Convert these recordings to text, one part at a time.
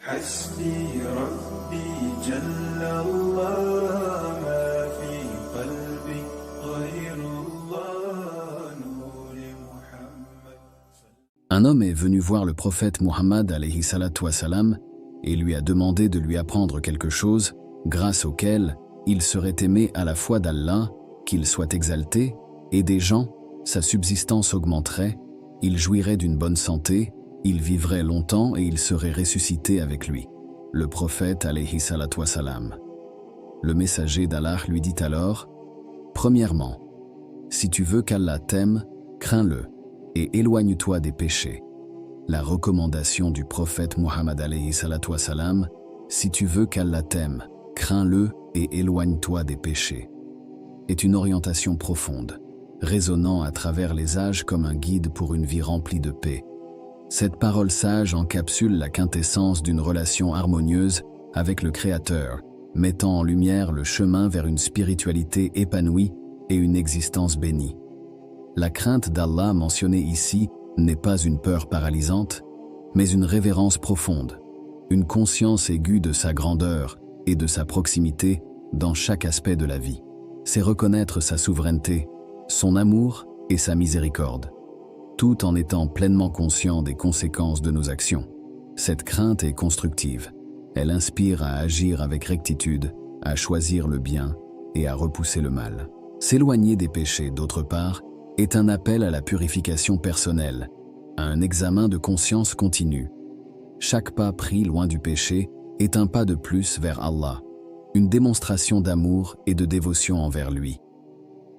حسبي ربي جل الله ما في قلبي غير الله نور محمد. Un homme est venu voir le prophète Muhammad alayhi salatu wassalam et lui a demandé de lui apprendre quelque chose grâce auquel il serait aimé à la fois d'Allah, qu'il soit exalté, et des gens, sa subsistance augmenterait, il jouirait d'une bonne santé, il vivrait longtemps et il serait ressuscité avec lui. Le prophète alayhi salatu wassalam. Le messager d'Allah lui dit alors, premièrement, si tu veux qu'Allah t'aime, crains-le et éloigne-toi des péchés. La recommandation du prophète Muhammad alayhi salatu wassalam, si tu veux qu'Allah t'aime, crains-le et éloigne-toi des péchés, est une orientation profonde, résonnant à travers les âges comme un guide pour une vie remplie de paix. Cette parole sage encapsule la quintessence d'une relation harmonieuse avec le Créateur, mettant en lumière le chemin vers une spiritualité épanouie et une existence bénie. La crainte d'Allah mentionnée ici n'est pas une peur paralysante, mais une révérence profonde, une conscience aiguë de sa grandeur et de sa proximité dans chaque aspect de la vie. C'est reconnaître sa souveraineté, son amour et sa miséricorde, tout en étant pleinement conscient des conséquences de nos actions. Cette crainte est constructive. Elle inspire à agir avec rectitude, à choisir le bien et à repousser le mal. S'éloigner des péchés, d'autre part, est un appel à la purification personnelle, à un examen de conscience continu. Chaque pas pris loin du péché est un pas de plus vers Allah, une démonstration d'amour et de dévotion envers lui.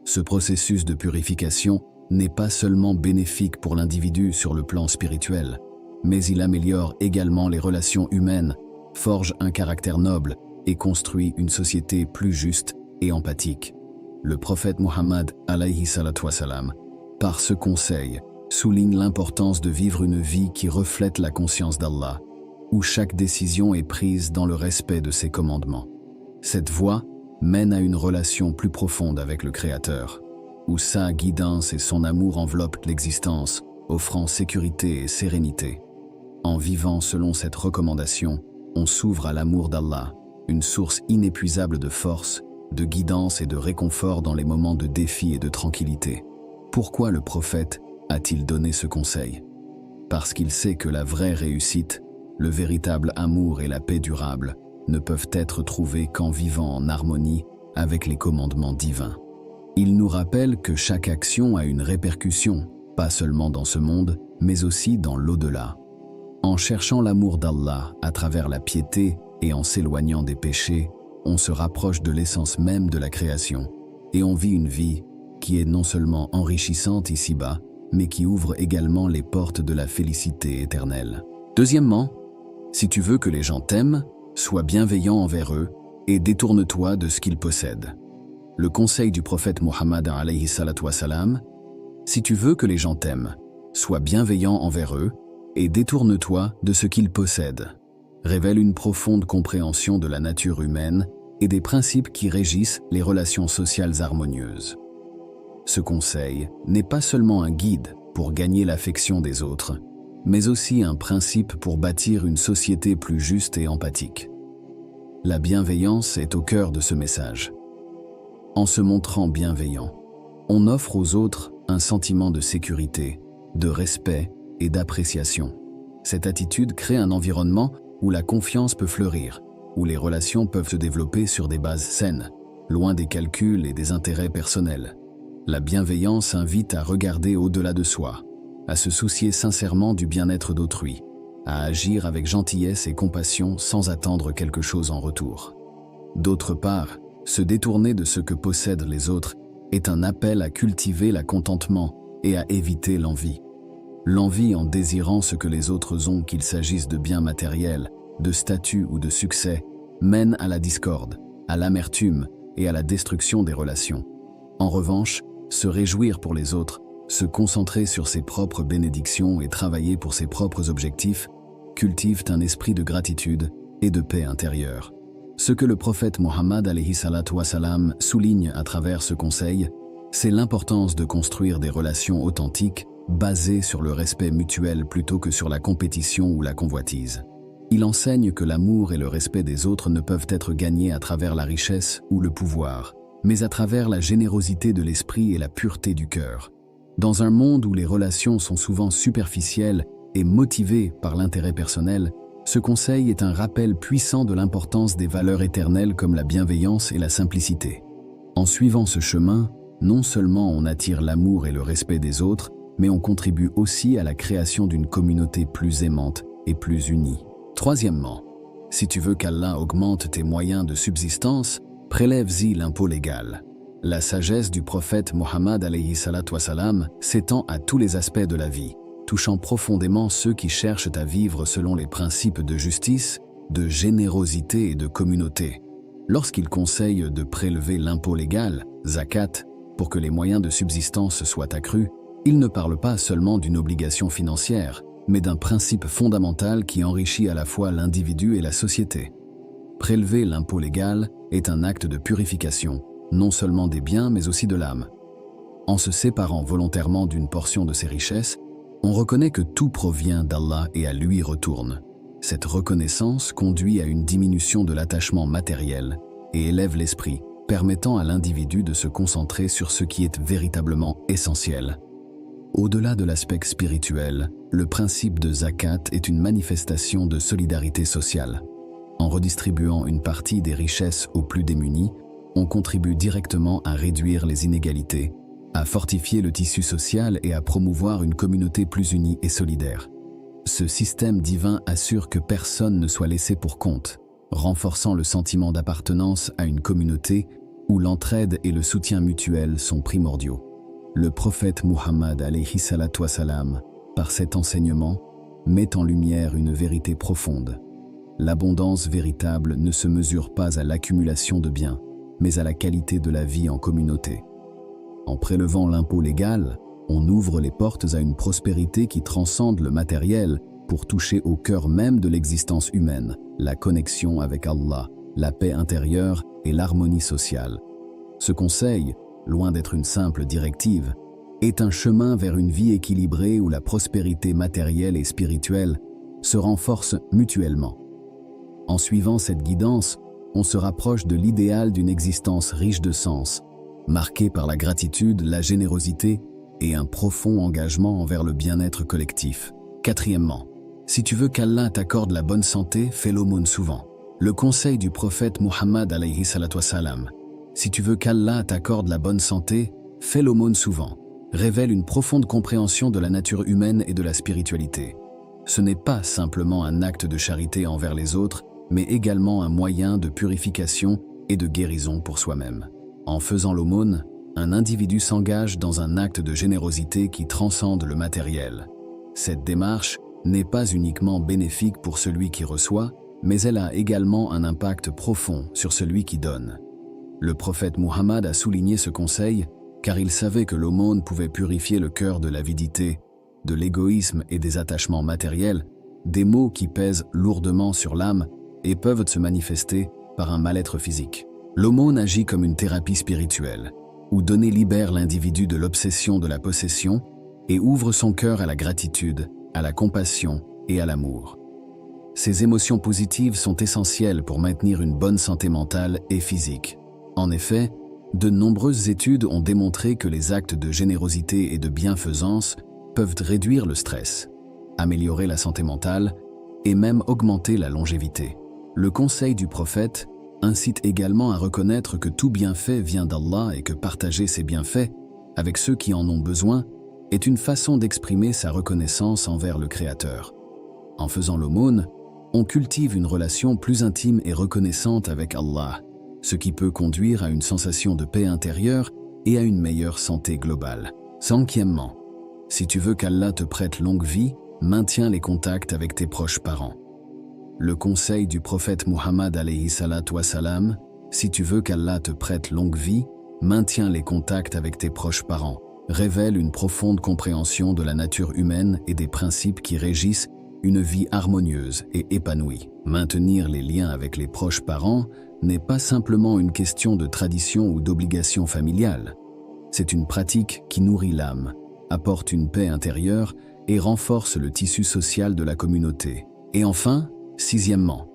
Ce processus de purification n'est pas seulement bénéfique pour l'individu sur le plan spirituel, mais il améliore également les relations humaines, forge un caractère noble et construit une société plus juste et empathique. Le prophète Muhammad alayhi salatu wassalam, par ce conseil, souligne l'importance de vivre une vie qui reflète la conscience d'Allah, où chaque décision est prise dans le respect de ses commandements. Cette voie mène à une relation plus profonde avec le Créateur, où sa guidance et son amour enveloppent l'existence, offrant sécurité et sérénité. En vivant selon cette recommandation, on s'ouvre à l'amour d'Allah, une source inépuisable de force, de guidance et de réconfort dans les moments de défi et de tranquillité. Pourquoi le prophète a-t-il donné ce conseil? Parce qu'il sait que la vraie réussite, le véritable amour et la paix durable ne peuvent être trouvés qu'en vivant en harmonie avec les commandements divins. Il nous rappelle que chaque action a une répercussion, pas seulement dans ce monde, mais aussi dans l'au-delà. En cherchant l'amour d'Allah à travers la piété et en s'éloignant des péchés, on se rapproche de l'essence même de la création et on vit une vie qui est non seulement enrichissante ici-bas, mais qui ouvre également les portes de la félicité éternelle. Deuxièmement, si tu veux que les gens t'aiment, sois bienveillant envers eux et détourne-toi de ce qu'ils possèdent. Le conseil du prophète Muhammad alayhi salatu wassalam, si tu veux que les gens t'aiment, sois bienveillant envers eux et détourne-toi de ce qu'ils possèdent, révèle une profonde compréhension de la nature humaine et des principes qui régissent les relations sociales harmonieuses. Ce conseil n'est pas seulement un guide pour gagner l'affection des autres, mais aussi un principe pour bâtir une société plus juste et empathique. La bienveillance est au cœur de ce message. En se montrant bienveillant, on offre aux autres un sentiment de sécurité, de respect et d'appréciation. Cette attitude crée un environnement où la confiance peut fleurir, où les relations peuvent se développer sur des bases saines, loin des calculs et des intérêts personnels. La bienveillance invite à regarder au-delà de soi, à se soucier sincèrement du bien-être d'autrui, à agir avec gentillesse et compassion sans attendre quelque chose en retour. D'autre part, se détourner de ce que possèdent les autres est un appel à cultiver le contentement et à éviter l'envie. L'envie en désirant ce que les autres ont, qu'il s'agisse de biens matériels, de statut ou de succès, mène à la discorde, à l'amertume et à la destruction des relations. En revanche, se réjouir pour les autres, se concentrer sur ses propres bénédictions et travailler pour ses propres objectifs cultivent un esprit de gratitude et de paix intérieure. Ce que le prophète Muhammad alayhi salatu wassalam souligne à travers ce conseil, c'est l'importance de construire des relations authentiques basées sur le respect mutuel plutôt que sur la compétition ou la convoitise. Il enseigne que l'amour et le respect des autres ne peuvent être gagnés à travers la richesse ou le pouvoir, mais à travers la générosité de l'esprit et la pureté du cœur. Dans un monde où les relations sont souvent superficielles et motivées par l'intérêt personnel, ce conseil est un rappel puissant de l'importance des valeurs éternelles comme la bienveillance et la simplicité. En suivant ce chemin, non seulement on attire l'amour et le respect des autres, mais on contribue aussi à la création d'une communauté plus aimante et plus unie. Troisièmement, si tu veux qu'Allah augmente tes moyens de subsistance, prélève-y l'impôt légal. La sagesse du prophète Mohammed alayhi salatu wassalam s'étend à tous les aspects de la vie, touchant profondément ceux qui cherchent à vivre selon les principes de justice, de générosité et de communauté. Lorsqu'il conseille de prélever l'impôt légal, zakat, pour que les moyens de subsistance soient accrus, il ne parle pas seulement d'une obligation financière, mais d'un principe fondamental qui enrichit à la fois l'individu et la société. Prélever l'impôt légal est un acte de purification, non seulement des biens mais aussi de l'âme. En se séparant volontairement d'une portion de ses richesses, on reconnaît que tout provient d'Allah et à lui retourne. Cette reconnaissance conduit à une diminution de l'attachement matériel et élève l'esprit, permettant à l'individu de se concentrer sur ce qui est véritablement essentiel. Au-delà de l'aspect spirituel, le principe de zakat est une manifestation de solidarité sociale. En redistribuant une partie des richesses aux plus démunis, on contribue directement à réduire les inégalités, à fortifier le tissu social et à promouvoir une communauté plus unie et solidaire. Ce système divin assure que personne ne soit laissé pour compte, renforçant le sentiment d'appartenance à une communauté où l'entraide et le soutien mutuel sont primordiaux. Le prophète Muhammad alayhi salatu wassalam, par cet enseignement, met en lumière une vérité profonde. L'abondance véritable ne se mesure pas à l'accumulation de biens, mais à la qualité de la vie en communauté. En prélevant l'impôt légal, on ouvre les portes à une prospérité qui transcende le matériel pour toucher au cœur même de l'existence humaine, la connexion avec Allah, la paix intérieure et l'harmonie sociale. Ce conseil, loin d'être une simple directive, est un chemin vers une vie équilibrée où la prospérité matérielle et spirituelle se renforcent mutuellement. En suivant cette guidance, on se rapproche de l'idéal d'une existence riche de sens, marquée par la gratitude, la générosité et un profond engagement envers le bien-être collectif. Quatrièmement, si tu veux qu'Allah t'accorde la bonne santé, fais l'aumône souvent. Le conseil du prophète Muhammad alayhi salatu wassalam, si tu veux qu'Allah t'accorde la bonne santé, fais l'aumône souvent, révèle une profonde compréhension de la nature humaine et de la spiritualité. Ce n'est pas simplement un acte de charité envers les autres, mais également un moyen de purification et de guérison pour soi-même. En faisant l'aumône, un individu s'engage dans un acte de générosité qui transcende le matériel. Cette démarche n'est pas uniquement bénéfique pour celui qui reçoit, mais elle a également un impact profond sur celui qui donne. Le prophète Muhammad a souligné ce conseil car il savait que l'aumône pouvait purifier le cœur de l'avidité, de l'égoïsme et des attachements matériels, des maux qui pèsent lourdement sur l'âme et peuvent se manifester par un mal-être physique. L'aumône agit comme une thérapie spirituelle, où donner libère l'individu de l'obsession de la possession et ouvre son cœur à la gratitude, à la compassion et à l'amour. Ces émotions positives sont essentielles pour maintenir une bonne santé mentale et physique. En effet, de nombreuses études ont démontré que les actes de générosité et de bienfaisance peuvent réduire le stress, améliorer la santé mentale et même augmenter la longévité. Le conseil du prophète incite également à reconnaître que tout bienfait vient d'Allah et que partager ses bienfaits avec ceux qui en ont besoin est une façon d'exprimer sa reconnaissance envers le Créateur. En faisant l'aumône, on cultive une relation plus intime et reconnaissante avec Allah, ce qui peut conduire à une sensation de paix intérieure et à une meilleure santé globale. Cinquièmement, si tu veux qu'Allah te prête longue vie, maintiens les contacts avec tes proches parents. Le conseil du prophète Muhammad alayhi salatu wassalam, si tu veux qu'Allah te prête longue vie, maintiens les contacts avec tes proches parents, révèle une profonde compréhension de la nature humaine et des principes qui régissent une vie harmonieuse et épanouie. Maintenir les liens avec les proches parents n'est pas simplement une question de tradition ou d'obligation familiale. C'est une pratique qui nourrit l'âme, apporte une paix intérieure et renforce le tissu social de la communauté. Et enfin, Sixièmement,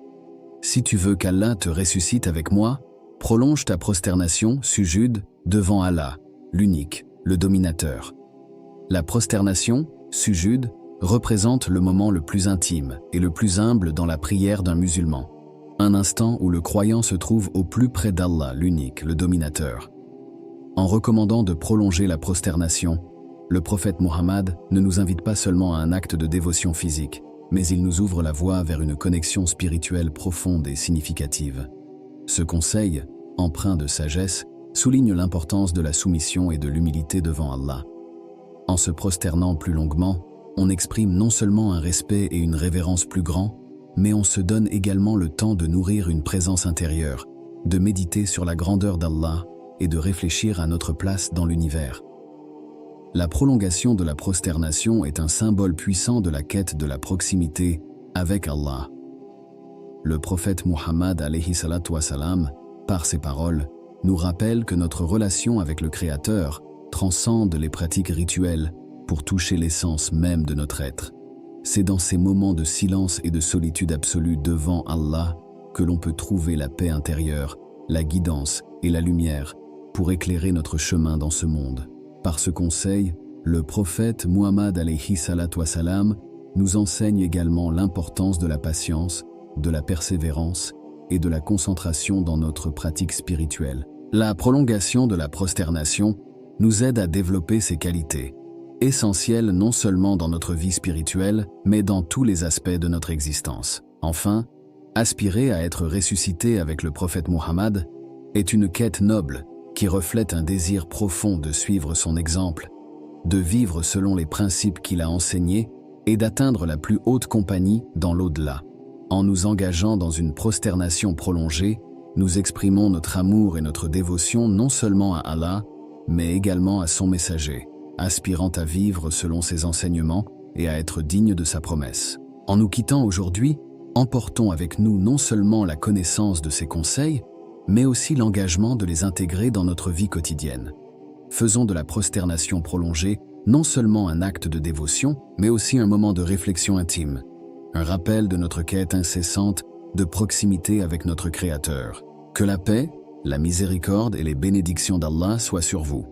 si tu veux qu'Allah te ressuscite avec moi, prolonge ta prosternation, sujud, devant Allah, l'unique, le dominateur. La prosternation, sujud, représente le moment le plus intime et le plus humble dans la prière d'un musulman. Un instant où le croyant se trouve au plus près d'Allah, l'unique, le dominateur. En recommandant de prolonger la prosternation, le prophète Muhammad ne nous invite pas seulement à un acte de dévotion physique, mais il nous ouvre la voie vers une connexion spirituelle profonde et significative. Ce conseil, empreint de sagesse, souligne l'importance de la soumission et de l'humilité devant Allah. En se prosternant plus longuement, on exprime non seulement un respect et une révérence plus grands, mais on se donne également le temps de nourrir une présence intérieure, de méditer sur la grandeur d'Allah et de réfléchir à notre place dans l'univers. La prolongation de la prosternation est un symbole puissant de la quête de la proximité avec Allah. Le prophète Muhammad alayhi salatu wa salam, par ses paroles, nous rappelle que notre relation avec le Créateur transcende les pratiques rituelles pour toucher l'essence même de notre être. C'est dans ces moments de silence et de solitude absolue devant Allah que l'on peut trouver la paix intérieure, la guidance et la lumière pour éclairer notre chemin dans ce monde. Par ce conseil, le prophète Muhammad alayhi salatu wa salam nous enseigne également l'importance de la patience, de la persévérance et de la concentration dans notre pratique spirituelle. La prolongation de la prosternation nous aide à développer ces qualités, essentielles non seulement dans notre vie spirituelle, mais dans tous les aspects de notre existence. Enfin, aspirer à être ressuscité avec le prophète Muhammad est une quête noble qui reflète un désir profond de suivre son exemple, de vivre selon les principes qu'il a enseignés et d'atteindre la plus haute compagnie dans l'au-delà. En nous engageant dans une prosternation prolongée, nous exprimons notre amour et notre dévotion non seulement à Allah, mais également à son messager, aspirant à vivre selon ses enseignements et à être digne de sa promesse. En nous quittant aujourd'hui, emportons avec nous non seulement la connaissance de ses conseils, mais aussi l'engagement de les intégrer dans notre vie quotidienne. Faisons de la prosternation prolongée non seulement un acte de dévotion, mais aussi un moment de réflexion intime, un rappel de notre quête incessante de proximité avec notre Créateur. Que la paix, la miséricorde et les bénédictions d'Allah soient sur vous.